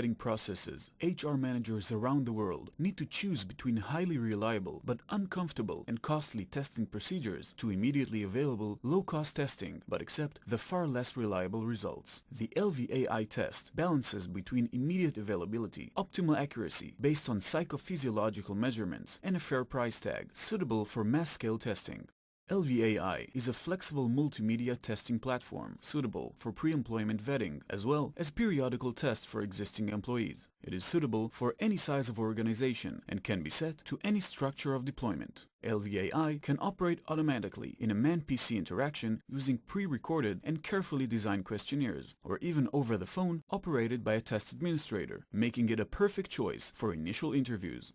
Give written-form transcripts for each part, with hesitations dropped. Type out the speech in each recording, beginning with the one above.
vetting processes, HR managers around the world need to choose between highly reliable but uncomfortable and costly testing procedures to immediately available low-cost testing but accept the far less reliable results. The LVAI test balances between immediate availability, optimal accuracy based on psychophysiological measurements, and a fair price tag suitable for mass-scale testing. LVAI is a flexible multimedia testing platform suitable for pre-employment vetting as well as periodical tests for existing employees. It is suitable for any size of organization and can be set to any structure of deployment. LVAI can operate automatically in a man-PC interaction using pre-recorded and carefully designed questionnaires, or even over the phone operated by a test administrator, making it a perfect choice for initial interviews.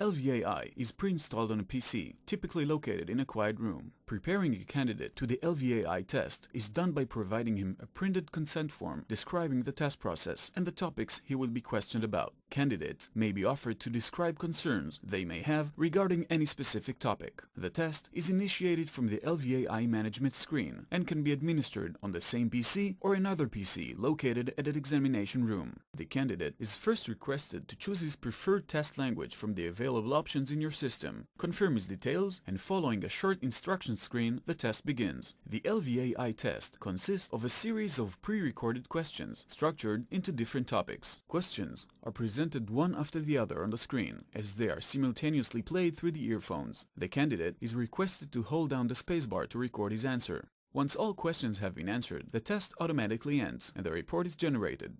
LVAI is pre-installed on a PC, typically located in a quiet room. Preparing a candidate to the LVAI test is done by providing him a printed consent form describing the test process and the topics he will be questioned about. Candidates may be offered to describe concerns they may have regarding any specific topic. The test is initiated from the LVAI management screen and can be administered on the same PC or another PC located at an examination room. The candidate is first requested to choose his preferred test language from the available options in your system, confirm his details, and following a short instruction screen, the test begins. The LVAI test consists of a series of pre-recorded questions structured into different topics. Questions are presented one after the other on the screen, as they are simultaneously played through the earphones. The candidate is requested to hold down the spacebar to record his answer. Once all questions have been answered, the test automatically ends and the report is generated.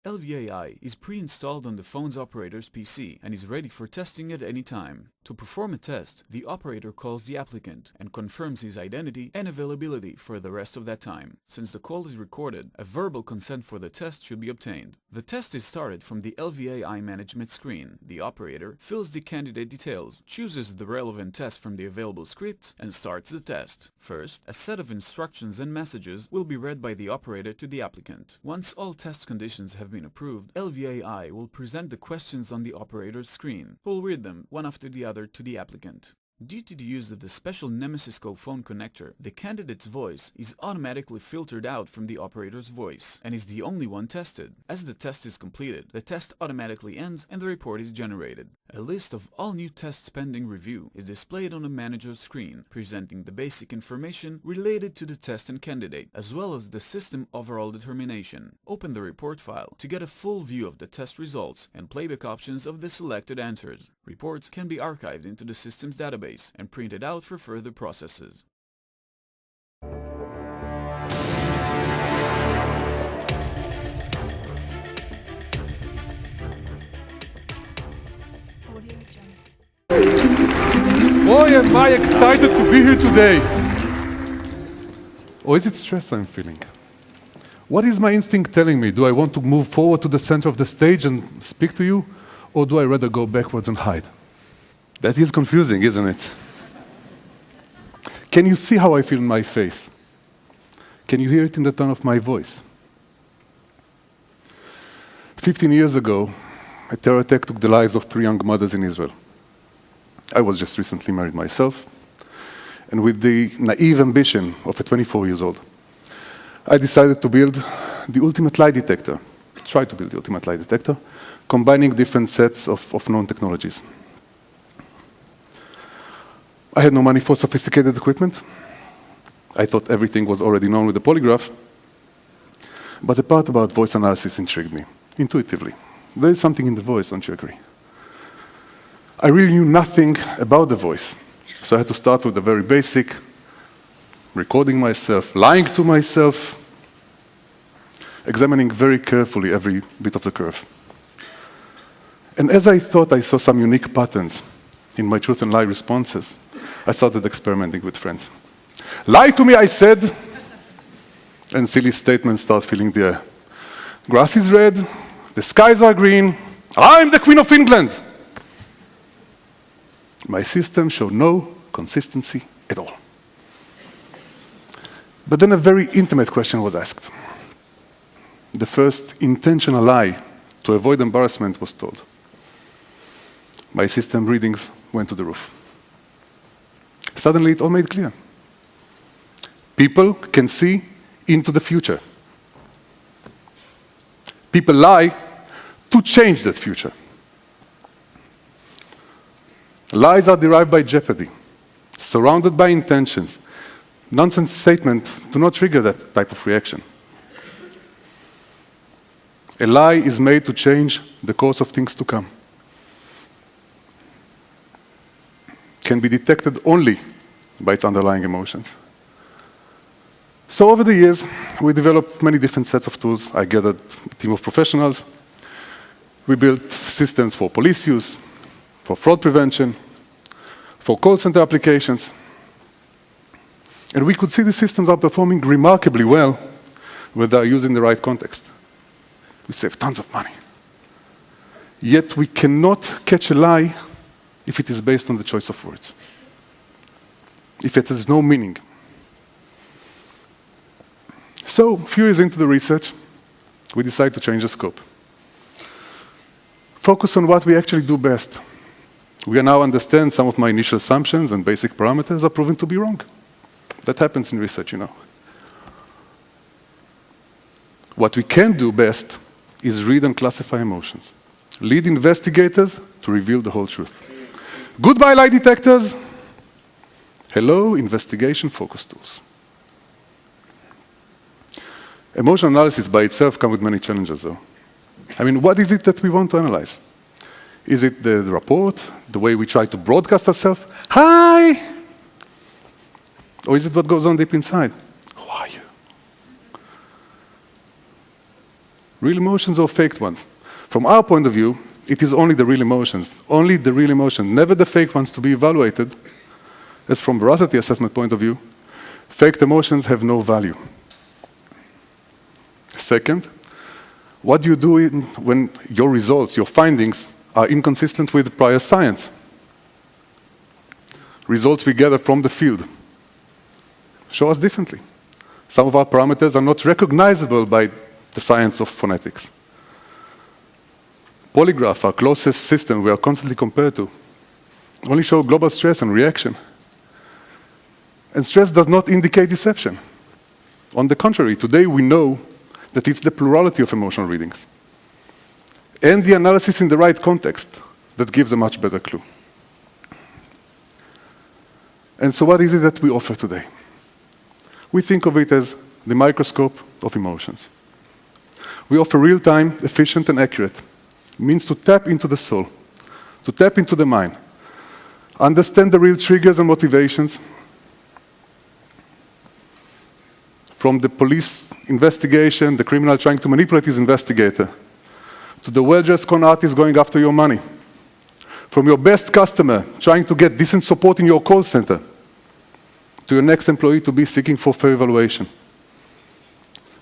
LVAI is pre-installed on the phone's operator's PC and is ready for testing at any time. To perform a test, the operator calls the applicant and confirms his identity and availability for the rest of that time. Since the call is recorded, a verbal consent for the test should be obtained. The test is started from the LVAI management screen. The operator fills the candidate details, chooses the relevant test from the available scripts, and starts the test. First, a set of instructions and messages will be read by the operator to the applicant. Once all test conditions have been approved, LVAI will present the questions on the operator's screen, who will read them one after the other to the applicant. Due to the use of the special Nemesis phone connector, the candidate's voice is automatically filtered out from the operator's voice and is the only one tested. As the test is completed, the test automatically ends and the report is generated. A list of all new tests pending review is displayed on the manager's screen, presenting the basic information related to the test and candidate, as well as the system overall determination. Open the report file to get a full view of the test results and playback options of the selected answers. Reports can be archived into the system's database and printed out for further processes. Boy, am I excited to be here today! Or is it stress I'm feeling? What is my instinct telling me? Do I want to move forward to the center of the stage and speak to you? Or do I rather go backwards and hide? That is confusing, isn't it? Can you see how I feel in my face? Can you hear it in the tone of my voice? 15 years ago, a terror attack took the lives of 3 young mothers in Israel. I was just recently married myself, and with the naive ambition of a 24-year-old, I decided to build the ultimate lie detector, try to build the ultimate lie detector, combining different sets of known technologies. I had no money for sophisticated equipment. I thought everything was already known with the polygraph. But the part about voice analysis intrigued me, intuitively. There is something in the voice, don't you agree? I really knew nothing about the voice. So I had to start with the very basic, recording myself, lying to myself, examining very carefully every bit of the curve. And as I thought I saw some unique patterns in my truth and lie responses, I started experimenting with friends. Lie to me, I said, and silly statements start filling the air. Grass is red, the skies are green, I'm the Queen of England. My system showed no consistency at all. But then a very intimate question was asked. The first intentional lie to avoid embarrassment was told. My system readings went to the roof. Suddenly, it all made clear. People can see into the future. People lie to change that future. Lies are derived by jeopardy, surrounded by intentions. Nonsense statements do not trigger that type of reaction. A lie is made to change the course of things to come. Can be detected only by its underlying emotions. So over the years, we developed many different sets of tools. I gathered a team of professionals. We built systems for police use, for fraud prevention, for call center applications. And we could see the systems are performing remarkably well when they are used in the right context. We save tons of money. Yet we cannot catch a lie if it is based on the choice of words, if it has no meaning. So, a few years into the research, we decided to change the scope. Focus on what we actually do best. We now understand some of my initial assumptions and basic parameters are proven to be wrong. That happens in research, you know. What we can do best is read and classify emotions. Lead investigators to reveal the whole truth. Goodbye lie detectors. Hello, investigation focus tools. Emotional analysis by itself comes with many challenges, though. I mean, what is it that we want to analyze? Is it the report, the way we try to broadcast ourselves? Hi! Or is it what goes on deep inside? Who are you? Real emotions or faked ones? From our point of view, it is only the real emotions, never the fake ones to be evaluated. As from veracity assessment point of view, faked emotions have no value. Second, what do you do when your results, your findings, are inconsistent with prior science? Results we gather from the field show us differently. Some of our parameters are not recognizable by the science of phonetics. Polygraph, our closest system we are constantly compared to, only show global stress and reaction. And stress does not indicate deception. On the contrary, today we know that it's the plurality of emotional readings and the analysis in the right context that gives a much better clue. And so what is it that we offer today? We think of it as the microscope of emotions. We offer real-time, efficient, and accurate means to tap into the soul, to tap into the mind, understand the real triggers and motivations. From the police investigation, the criminal trying to manipulate his investigator, to the well-dressed con artist going after your money, from your best customer trying to get decent support in your call center, to your next employee to be seeking for fair evaluation.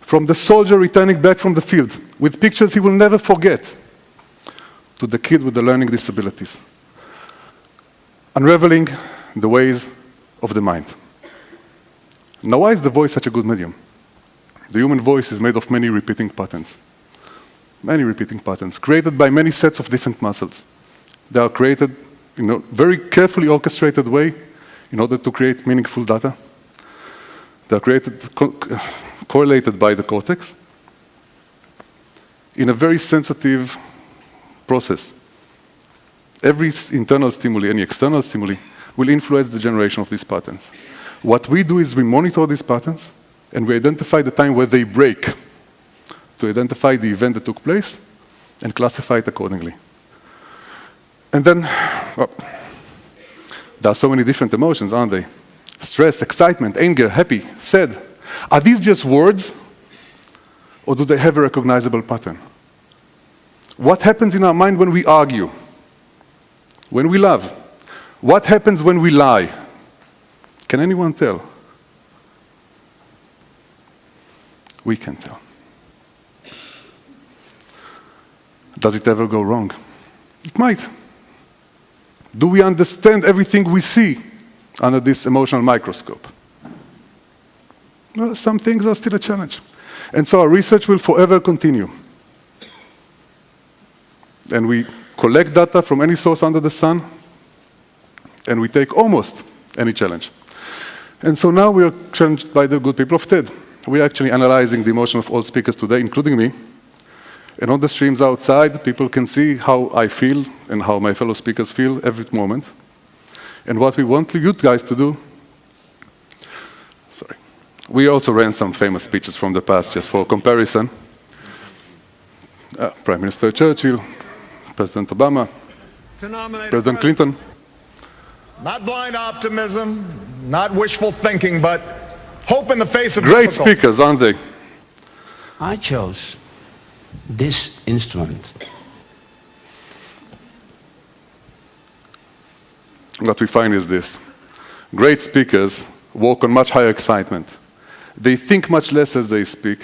From the soldier returning back from the field with pictures he will never forget, to the kid with the learning disabilities. Unraveling the ways of the mind. Now, why is the voice such a good medium? The human voice is made of many repeating patterns. Many repeating patterns, created by many sets of different muscles. They are created in a very carefully orchestrated way in order to create meaningful data. They are created, correlated by the cortex in a very sensitive process. Every internal stimuli, any external stimuli, will influence the generation of these patterns. What we do is we monitor these patterns, and we identify the time where they break to identify the event that took place and classify it accordingly. And then, well, there are so many different emotions, aren't they? Stress, excitement, anger, happy, sad. Are these just words, or do they have a recognizable pattern? What happens in our mind when we argue? When we love? What happens when we lie? Can anyone tell? We can tell. Does it ever go wrong? It might. Do we understand everything we see under this emotional microscope? Well, some things are still a challenge. And so our research will forever continue. And we collect data from any source under the sun, and we take almost any challenge. And so now we are challenged by the good people of TED. We are actually analyzing the emotion of all speakers today, including me, And on the streams outside, people can see how I feel and how my fellow speakers feel every moment. And what we want you guys to do, sorry, we also ran some famous speeches from the past just for comparison. Prime Minister Churchill, President Obama, President Clinton. Not blind optimism, not wishful thinking, but hope in the face of Great difficulty. speakers, aren't they? I chose this instrument. What we find is this. Great speakers walk on much higher excitement. They think much less as they speak.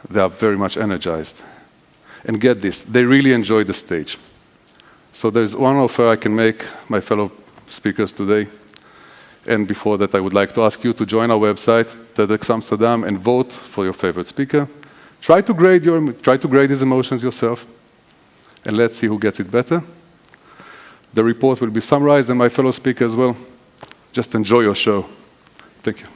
They are very much energized. And get this, they really enjoy the stage. So there's one offer I can make my fellow speakers today. And before that, I would like to ask you to join our website, TEDx Amsterdam, and vote for your favorite speaker. Try to grade his emotions yourself, and let's see who gets it better. The report will be summarized, and my fellow speakers will just enjoy your show. Thank you.